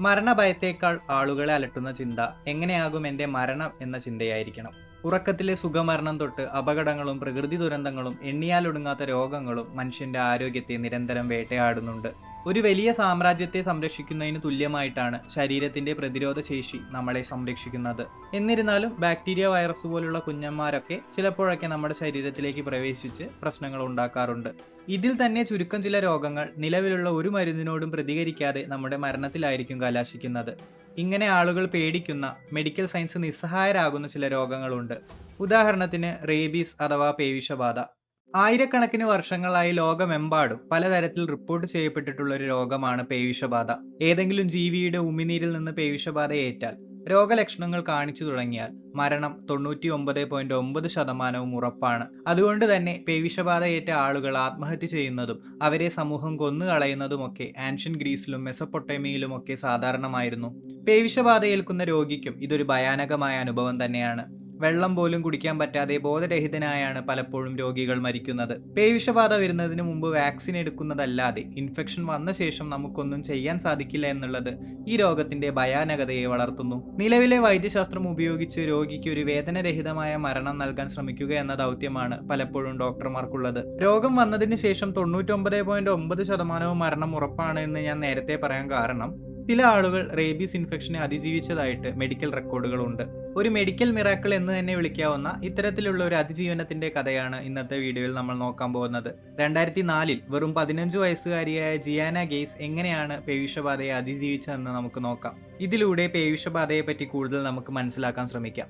മരണഭയത്തേക്കാൾ ആളുകളെ അലട്ടുന്ന ചിന്ത എങ്ങനെയാകും എൻ്റെ മരണം എന്ന ചിന്തയായിരിക്കണം. ഉറക്കത്തിലെ സുഖമരണം തൊട്ട് അപകടങ്ങളും പ്രകൃതി ദുരന്തങ്ങളും എണ്ണിയാലൊടുങ്ങാത്ത രോഗങ്ങളും മനുഷ്യന്റെ ആരോഗ്യത്തെ നിരന്തരം വേട്ടയാടുന്നുണ്ട്. ഒരു വലിയ സാമ്രാജ്യത്തെ സംരക്ഷിക്കുന്നതിന് തുല്യമായിട്ടാണ് ശരീരത്തിന്റെ പ്രതിരോധ ശേഷി നമ്മളെ സംരക്ഷിക്കുന്നത്. എന്നിരുന്നാലും ബാക്ടീരിയ, വൈറസ് പോലുള്ള കുഞ്ഞന്മാരൊക്കെ ചിലപ്പോഴൊക്കെ നമ്മുടെ ശരീരത്തിലേക്ക് പ്രവേശിച്ച് പ്രശ്നങ്ങൾ ഉണ്ടാക്കാറുണ്ട്. ഇതിൽ തന്നെ ചുരുക്കം ചില രോഗങ്ങൾ നിലവിലുള്ള ഒരു മരുന്നിനോടും പ്രതികരിക്കാതെ നമ്മുടെ മരണത്തിലായിരിക്കും കലാശിക്കുന്നത്. ഇങ്ങനെ ആളുകൾ പേടിക്കുന്ന, മെഡിക്കൽ സയൻസ് നിസ്സഹായരാകുന്ന ചില രോഗങ്ങളുണ്ട്. ഉദാഹരണത്തിന് റേബീസ് അഥവാ പേവിഷബാധ. ആയിരക്കണക്കിന് വർഷങ്ങളായി ലോകമെമ്പാടും പലതരത്തിൽ റിപ്പോർട്ട് ചെയ്യപ്പെട്ടിട്ടുള്ള ഒരു രോഗമാണ് പേവിഷബാധ. ഏതെങ്കിലും ജീവിയുടെ ഉമിനീരിൽ നിന്ന് പേവിഷബാധ ഏറ്റാൽ, രോഗലക്ഷണങ്ങൾ കാണിച്ചു തുടങ്ങിയാൽ മരണം 99.9% ഉറപ്പാണ്. അതുകൊണ്ട് തന്നെ പേവിഷബാധ ഏറ്റ ആളുകൾ ആത്മഹത്യ ചെയ്യുന്നതും അവരെ സമൂഹം കൊന്നുകളയുന്നതുമൊക്കെ ആൻഷ്യൻ ഗ്രീസിലും മെസപ്പൊട്ടേമിയയിലുമൊക്കെ സാധാരണമായിരുന്നു. പേവിഷബാധ ഏൽക്കുന്ന രോഗിക്കും ഇതൊരു ഭയാനകമായ അനുഭവം തന്നെയാണ്. വെള്ളം പോലും കുടിക്കാൻ പറ്റാതെ ബോധരഹിതനായാണ് പലപ്പോഴും രോഗികൾ മരിക്കുന്നത്. പേവിഷബാധ വരുന്നതിന് മുമ്പ് വാക്സിൻ എടുക്കുന്നതല്ലാതെ ഇൻഫെക്ഷൻ വന്ന ശേഷം നമുക്കൊന്നും ചെയ്യാൻ സാധിക്കില്ല എന്നുള്ളത് ഈ രോഗത്തിന്റെ ഭയാനകതയെ വളർത്തുന്നു. നിലവിലെ വൈദ്യശാസ്ത്രം ഉപയോഗിച്ച് രോഗിക്ക് ഒരു വേദനരഹിതമായ മരണം നൽകാൻ ശ്രമിക്കുക എന്ന ദൗത്യമാണ് പലപ്പോഴും ഡോക്ടർമാർക്കുള്ളത്. രോഗം വന്നതിന് ശേഷം 99.9% മരണം ഉറപ്പാണ് എന്ന് ഞാൻ നേരത്തെ പറയാൻ കാരണം, ചില ആളുകൾ റേബീസ് ഇൻഫെക്ഷനെ അതിജീവിച്ചതായിട്ട് മെഡിക്കൽ റെക്കോർഡുകളുണ്ട്. ഒരു മെഡിക്കൽ മിറാക്കിൾ എന്ന് തന്നെ വിളിക്കാവുന്ന ഇത്തരത്തിലുള്ള ഒരു അതിജീവനത്തിന്റെ കഥയാണ് ഇന്നത്തെ വീഡിയോയിൽ നമ്മൾ നോക്കാൻ പോകുന്നത്. 2004 വെറും 15 വയസ്സുകാരിയായ ജിയാന ഗെയ്സ് എങ്ങനെയാണ് പേവിഷബാധയെ അതിജീവിച്ചതെന്ന് നമുക്ക് നോക്കാം. ഇതിലൂടെ പേവിഷബാധയെ പറ്റി കൂടുതൽ നമുക്ക് മനസ്സിലാക്കാൻ ശ്രമിക്കാം.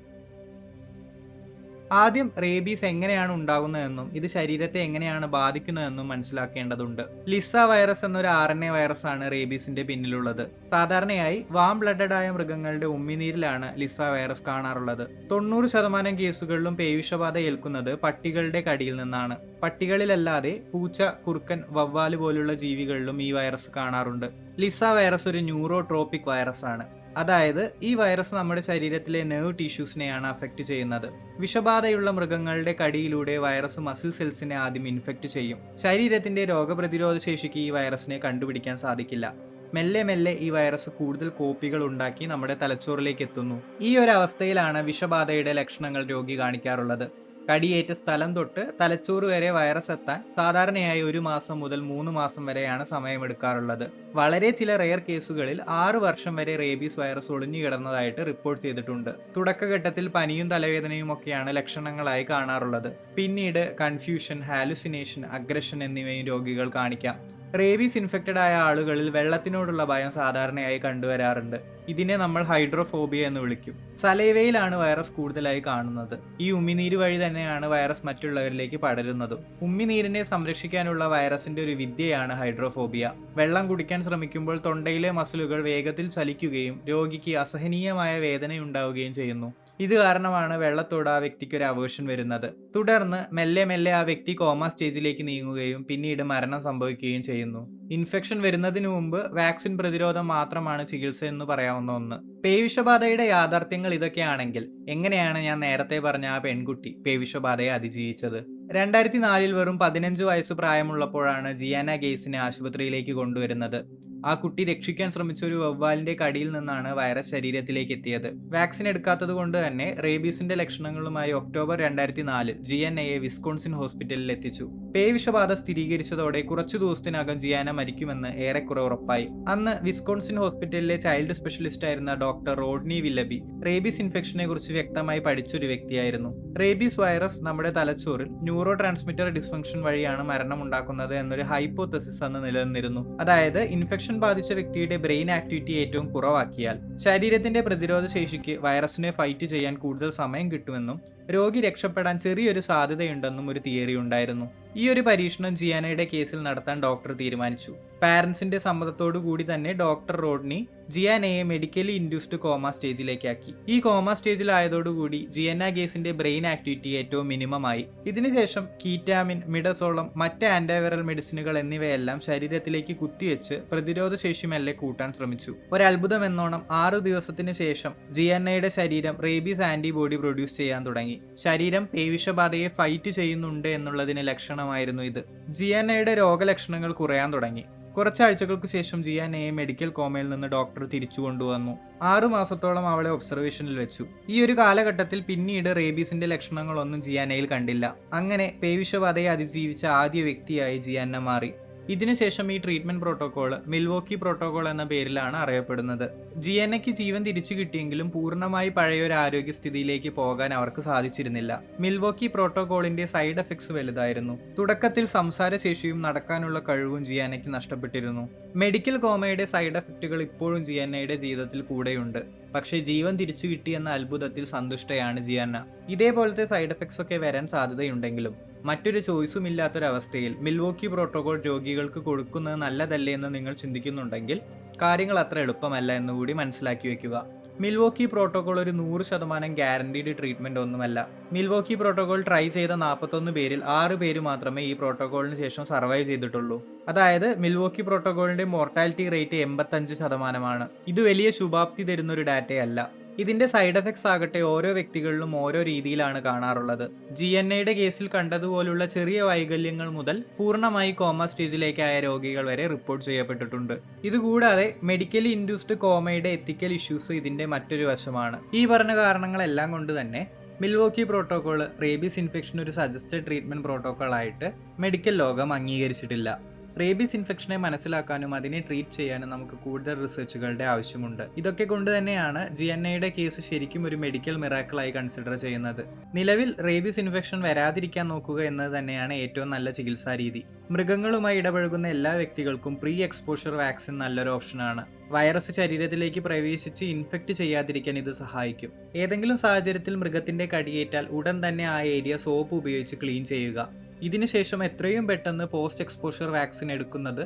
ആദ്യം റേബീസ് എങ്ങനെയാണ് ഉണ്ടാകുന്നതെന്നും ഇത് ശരീരത്തെ എങ്ങനെയാണ് ബാധിക്കുന്നതെന്നും മനസ്സിലാക്കേണ്ടതുണ്ട്. ലിസ വൈറസ് എന്നൊരു RNA വൈറസാണ് റേബീസിന്റെ പിന്നിലുള്ളത്. സാധാരണയായി വാം ബ്ലഡഡ് ആയ മൃഗങ്ങളുടെ ഉമ്മിനീരിലാണ് ലിസ വൈറസ് കാണാറുള്ളത്. 90% കേസുകളിലും പേവിഷബാധ ഏൽക്കുന്നത് പട്ടികളുടെ കടിയിൽ നിന്നാണ്. പട്ടികളിലല്ലാതെ പൂച്ച, കുറുക്കൻ, വവ്വാല് പോലുള്ള ജീവികളിലും ഈ വൈറസ് കാണാറുണ്ട്. ലിസ വൈറസ് ഒരു ന്യൂറോട്രോപിക് വൈറസ് ആണ്. അതായത് ഈ വൈറസ് നമ്മുടെ ശരീരത്തിലെ നെർവ് ടിഷ്യൂസിനെയാണ് അഫക്റ്റ് ചെയ്യുന്നത്. വിഷബാധയുള്ള മൃഗങ്ങളുടെ കടിയിലൂടെ വൈറസ് മസിൽ സെൽസിനെ ആദ്യം ഇൻഫെക്റ്റ് ചെയ്യും. ശരീരത്തിന്റെ രോഗപ്രതിരോധ ശേഷിക്ക് ഈ വൈറസിനെ കണ്ടുപിടിക്കാൻ സാധിക്കില്ല. മെല്ലെ മെല്ലെ ഈ വൈറസ് കൂടുതൽ കോപ്പികൾ ഉണ്ടാക്കി നമ്മുടെ തലച്ചോറിലേക്ക് എത്തുന്നു. ഈ ഒരു അവസ്ഥയിലാണ് വിഷബാധയുടെ ലക്ഷണങ്ങൾ രോഗി കാണിക്കാറുള്ളത്. കടിയേറ്റ സ്ഥലം തൊട്ട് തലച്ചോറ് വരെ വൈറസ് എത്താൻ സാധാരണയായി 1 മാസം മുതൽ 3 മാസം വരെയാണ് സമയമെടുക്കാറുള്ളത്. വളരെ ചില റെയർ കേസുകളിൽ 6 വർഷം വരെ റേബീസ് വൈറസ് ഒളിഞ്ഞു കിടന്നതായിട്ട് റിപ്പോർട്ട് ചെയ്തിട്ടുണ്ട്. തുടക്കഘട്ടത്തിൽ പനിയും തലവേദനയും ഒക്കെയാണ് ലക്ഷണങ്ങളായി കാണാറുള്ളത്. പിന്നീട് കൺഫ്യൂഷൻ, ഹാലുസിനേഷൻ, അഗ്രഷൻ എന്നിവയും രോഗികൾ കാണിക്കാം. റേബീസ് ഇൻഫെക്റ്റഡ് ആയ ആളുകളിൽ വെള്ളത്തിനോടുള്ള ഭയം സാധാരണയായി കണ്ടുവരാറുണ്ട്. ഇതിനെ നമ്മൾ ഹൈഡ്രോഫോബിയ എന്ന് വിളിക്കും. സലൈവയിലാണ് വൈറസ് കൂടുതലായി കാണുന്നത്. ഈ ഉമ്മിനീര് വഴി തന്നെയാണ് വൈറസ് മറ്റുള്ളവരിലേക്ക് പടരുന്നതും. ഉമ്മിനീരിനെ സംരക്ഷിക്കാനുള്ള വൈറസിന്റെ ഒരു വിദ്യയാണ് ഹൈഡ്രോഫോബിയ. വെള്ളം കുടിക്കാൻ ശ്രമിക്കുമ്പോൾ തൊണ്ടയിലെ മസിലുകൾ വേഗത്തിൽ ചലിക്കുകയും രോഗിക്ക് അസഹനീയമായ വേദനയുണ്ടാവുകയും ചെയ്യുന്നു. ഇത് കാരണമാണ് വെള്ളത്തോട് ആ വ്യക്തിക്ക് ഒരു അവേർഷൻ വരുന്നത്. തുടർന്ന് മെല്ലെ മെല്ലെ ആ വ്യക്തി കോമ സ്റ്റേജിലേക്ക് നീങ്ങുകയും പിന്നീട് മരണം സംഭവിക്കുകയും ചെയ്യുന്നു. ഇൻഫെക്ഷൻ വരുന്നതിന് മുമ്പ് വാക്സിൻ പ്രതിരോധം മാത്രമാണ് ചികിത്സ എന്ന് പറയാവുന്ന ഒന്ന്. പേവിഷബാധയുടെ യാഥാർത്ഥ്യങ്ങൾ ഇതൊക്കെയാണെങ്കിൽ എങ്ങനെയാണ് ഞാൻ നേരത്തെ പറഞ്ഞ ആ പെൺകുട്ടി പേവിഷബാധയെ അതിജീവിച്ചത്? 2004 വെറും 15 വയസ്സ് പ്രായമുള്ളപ്പോഴാണ് ജിയാന ഗെയ്സിനെ ആശുപത്രിയിലേക്ക് കൊണ്ടുവരുന്നത്. ആ കുട്ടി രക്ഷിക്കാൻ ശ്രമിച്ച ഒരു വവ്വാലിന്റെ കടിയിൽ നിന്നാണ് വൈറസ് ശരീരത്തിലേക്ക് എത്തിയത്. വാക്സിൻ എടുക്കാത്തത് കൊണ്ട് തന്നെ റേബീസിന്റെ ലക്ഷണങ്ങളുമായി ഒക്ടോബർ 2004 ജിയാനയെ വിസ്കോൺസിൻ ഹോസ്പിറ്റലിൽ എത്തിച്ചു. പേവിഷബാധ സ്ഥിരീകരിച്ചതോടെ കുറച്ചു ദിവസത്തിനകം ജിയാന മരിക്കുമെന്ന് ഏറെക്കുറെ ഉറപ്പായി. അന്ന് വിസ്കോൺസിൻ ഹോസ്പിറ്റലിലെ ചൈൽഡ് സ്പെഷ്യലിസ്റ്റ് ആയിരുന്ന ഡോക്ടർ റോഡ്നി വില്ലബി റേബീസ് ഇൻഫെക്ഷനെ കുറിച്ച് വ്യക്തമായി പഠിച്ചൊരു വ്യക്തിയായിരുന്നു. റേബീസ് വൈറസ് നമ്മുടെ തലച്ചോറിൽ ന്യൂറോ ട്രാൻസ്മിറ്റർ ഡിസ്ഫങ്ഷൻ വഴിയാണ് മരണം ഉണ്ടാക്കുന്നത് എന്നൊരു ഹൈപ്പോതെസിസ് അന്ന് നിലനിന്നിരുന്നു. അതായത് ഇൻഫെക്ഷൻ ബാധിച്ച വ്യക്തിയുടെ ബ്രെയിൻ ആക്ടിവിറ്റി ഏറ്റവും കുറവാക്കിയാൽ ശരീരത്തിന്റെ പ്രതിരോധ ശേഷിക്ക് വൈറസിനെ ഫൈറ്റ് ചെയ്യാൻ കൂടുതൽ സമയം കിട്ടുമെന്നും രോഗി രക്ഷപ്പെടാൻ ചെറിയൊരു സാധ്യതയുണ്ടെന്നും ഒരു തിയറി ഉണ്ടായിരുന്നു. ഈ ഒരു പരീക്ഷണം ജിയാനയുടെ കേസിൽ നടത്താൻ ഡോക്ടർ തീരുമാനിച്ചു. പാരന്റ്സിന്റെ സമ്മതത്തോടു കൂടി തന്നെ ഡോക്ടർ റോഡ്നി ജിയാനയെ മെഡിക്കലി ഇൻഡ്യൂസ്ഡ് കോമ സ്റ്റേജിലേക്കാക്കി. ഈ കോമ സ്റ്റേജിലായതോടുകൂടി ജിയാന ഗേസിന്റെ ബ്രെയിൻ ആക്ടിവിറ്റി ഏറ്റവും മിനിമമായി. ഇതിനുശേഷം കീറ്റാമിൻ, മിഡസോളം, മറ്റ് ആന്റിവൈറൽ മെഡിസിനുകൾ എന്നിവയെല്ലാം ശരീരത്തിലേക്ക് കുത്തിവെച്ച് പ്രതിരോധ ശേഷി മെല്ലെ കൂട്ടാൻ ശ്രമിച്ചു. ഒരത്ഭുതം എന്നോണം 6 ദിവസത്തിന് ശേഷം ജിയാനയുടെ ശരീരം റേബീസ് ആന്റിബോഡി പ്രൊഡ്യൂസ് ചെയ്യാൻ തുടങ്ങി. ശരീരം പേവിഷബാധയെ ഫൈറ്റ് ചെയ്യുന്നുണ്ട് എന്നുള്ളതിന് ലക്ഷണമായിരുന്നു ഇത്. ജിയാനയുടെ രോഗലക്ഷണങ്ങൾ കുറയാൻ തുടങ്ങി. കുറച്ചാഴ്ചകൾക്ക് ശേഷം ജിയാനയെ മെഡിക്കൽ കോമയിൽ നിന്ന് ഡോക്ടർ തിരിച്ചു കൊണ്ടുവന്നു. 6 മാസത്തോളം അവളെ ഒബ്സർവേഷനിൽ വെച്ചു. ഈ ഒരു കാലഘട്ടത്തിൽ പിന്നീട് റേബീസിന്റെ ലക്ഷണങ്ങളൊന്നും ജിയാനയിൽ കണ്ടില്ല. അങ്ങനെ പേവിഷബാധയെ അതിജീവിച്ച ആദ്യ വ്യക്തിയായി ജിയാന മാറി. ഇതിനുശേഷം ഈ ട്രീറ്റ്മെന്റ് പ്രോട്ടോകോൾ മിൽവോക്കി പ്രോട്ടോകോൾ എന്ന പേരിലാണ് അറിയപ്പെടുന്നത്. ജിയാനയ്ക്ക് ജീവൻ തിരിച്ചു കിട്ടിയെങ്കിലും പൂർണ്ണമായി പഴയൊരു ആരോഗ്യസ്ഥിതിയിലേക്ക് പോകാൻ അവർക്ക് സാധിച്ചിരുന്നില്ല. മിൽവോക്കി പ്രോട്ടോകോളിന്റെ സൈഡ് എഫക്ട്സ് വലുതായിരുന്നു. തുടക്കത്തിൽ സംസാരശേഷിയും നടക്കാനുള്ള കഴിവും ജിയാനയ്ക്ക് നഷ്ടപ്പെട്ടിരുന്നു. മെഡിക്കൽ കോമയുടെ സൈഡ് എഫക്റ്റുകൾ ഇപ്പോഴും ജിയാനയുടെ ജീവിതത്തിൽ കൂടെയുണ്ട്. പക്ഷേ ജീവൻ തിരിച്ചു കിട്ടിയെന്ന അത്ഭുതത്തിൽ സന്തുഷ്ടയാണ് ജിയാന. ഇതേപോലത്തെ സൈഡ് എഫക്ട്സ് ഒക്കെ വരാൻ സാധ്യതയുണ്ടെങ്കിലും മറ്റൊരു ചോയ്സും ഇല്ലാത്തൊരവസ്ഥയിൽ മിൽവോക്കി പ്രോട്ടോകോൾ രോഗികൾക്ക് കൊടുക്കുന്നത് നല്ലതല്ലേ എന്ന് നിങ്ങൾ ചിന്തിക്കുന്നുണ്ടെങ്കിൽ കാര്യങ്ങൾ അത്ര എളുപ്പമല്ല എന്നുകൂടി മനസ്സിലാക്കി വെക്കുക. മിൽവോക്കി പ്രോട്ടോകോൾ ഒരു 100% ഗ്യാരണ്ടീഡ് ട്രീറ്റ്മെന്റ് ഒന്നുമല്ല. മിൽവോക്കി പ്രോട്ടോകോൾ ട്രൈ ചെയ്ത 41 പേരിൽ 6 പേര് മാത്രമേ ഈ പ്രോട്ടോകോളിന് ശേഷം സർവൈവ് ചെയ്തിട്ടുള്ളൂ. അതായത് മിൽവോക്കി പ്രോട്ടോകോളിന്റെ മോർട്ടാലിറ്റി റേറ്റ് 85%. ഇത് വലിയ ശുഭാപ്തി തരുന്നൊരു ഡാറ്റയല്ല. ഇതിന്റെ സൈഡ് എഫക്ട്സ് ആകട്ടെ ഓരോ വ്യക്തികളിലും ഓരോ രീതിയിലാണ് കാണാറുള്ളത്. ജിഎൻഎയുടെ കേസിൽ കണ്ടതുപോലുള്ള ചെറിയ വൈകല്യങ്ങൾ മുതൽ പൂർണ്ണമായി കോമ സ്റ്റേജിലേക്കായ രോഗികൾ വരെ റിപ്പോർട്ട് ചെയ്യപ്പെട്ടിട്ടുണ്ട്. ഇതുകൂടാതെ മെഡിക്കലി ഇൻഡ്യൂസ്ഡ് കോമയുടെ എത്തിക്കൽ ഇഷ്യൂസ് ഇതിന്റെ മറ്റൊരു വശമാണ്. ഈ പറഞ്ഞ കാരണങ്ങളെല്ലാം കൊണ്ട് തന്നെ മിൽവോക്കി പ്രോട്ടോകോൾ റേബീസ് ഇൻഫെക്ഷൻ ഒരു സജസ്റ്റഡ് ട്രീറ്റ്മെന്റ് പ്രോട്ടോകോൾ ആയിട്ട് മെഡിക്കൽ ലോകം അംഗീകരിച്ചിട്ടില്ല. റേബീസ് ഇൻഫെക്ഷനെ മനസ്സിലാക്കാനും അതിനെ ട്രീറ്റ് ചെയ്യാനും നമുക്ക് കൂടുതൽ റിസർച്ചുകളുടെ ആവശ്യമുണ്ട്. ഇതൊക്കെ കൊണ്ട് തന്നെയാണ് ജിഎൻഎയുടെ കേസ് ശരിക്കും ഒരു മെഡിക്കൽ മിറാക്കിളായി കൺസിഡർ ചെയ്യുന്നത്. നിലവിൽ റേബീസ് ഇൻഫെക്ഷൻ വരാതിരിക്കാൻ നോക്കുക എന്നത് തന്നെയാണ് ഏറ്റവും നല്ല ചികിത്സാ രീതി. മൃഗങ്ങളുമായി ഇടപഴകുന്ന എല്ലാ വ്യക്തികൾക്കും പ്രീ എക്സ്പോഷർ വാക്സിൻ നല്ലൊരു ഓപ്ഷനാണ്. വൈറസ് ശരീരത്തിലേക്ക് പ്രവേശിച്ച് ഇൻഫെക്റ്റ് ചെയ്യാതിരിക്കാൻ ഇത് സഹായിക്കും. ഏതെങ്കിലും സാഹചര്യത്തിൽ മൃഗത്തിന്റെ കടിയേറ്റാൽ ഉടൻ തന്നെ ആ ഏരിയ സോപ്പ് ഉപയോഗിച്ച് ക്ലീൻ ചെയ്യുക. ഇതിനുശേഷം എത്രയും പെട്ടെന്ന് പോസ്റ്റ് എക്സ്പോഷർ വാക്സിൻ എടുക്കുന്നത്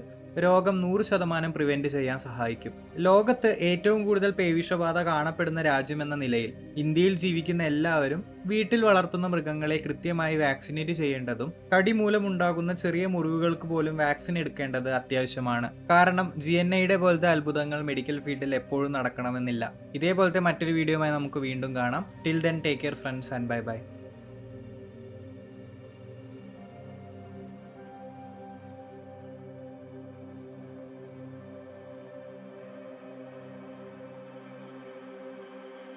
രോഗം 100% പ്രിവെന്റ് ചെയ്യാൻ സഹായിക്കും. ലോകത്ത് ഏറ്റവും കൂടുതൽ പേവിഷബാധ കാണപ്പെടുന്ന രാജ്യമെന്ന നിലയിൽ ഇന്ത്യയിൽ ജീവിക്കുന്ന എല്ലാവരും വീട്ടിൽ വളർത്തുന്ന മൃഗങ്ങളെ കൃത്യമായി വാക്സിനേറ്റ് ചെയ്യേണ്ടതും കടി മൂലമുണ്ടാകുന്ന ചെറിയ മുറിവുകൾക്ക് പോലും വാക്സിൻ എടുക്കേണ്ടത് അത്യാവശ്യമാണ്. കാരണം ജിഎൻഎയുടെ പോലത്തെ അത്ഭുതങ്ങൾ മെഡിക്കൽ ഫീൽഡിൽ എപ്പോഴും നടക്കണമെന്നില്ല. ഇതേപോലത്തെ മറ്റൊരു വീഡിയോയുമായി നമുക്ക് വീണ്ടും കാണാം. Till then take care friends and bye bye.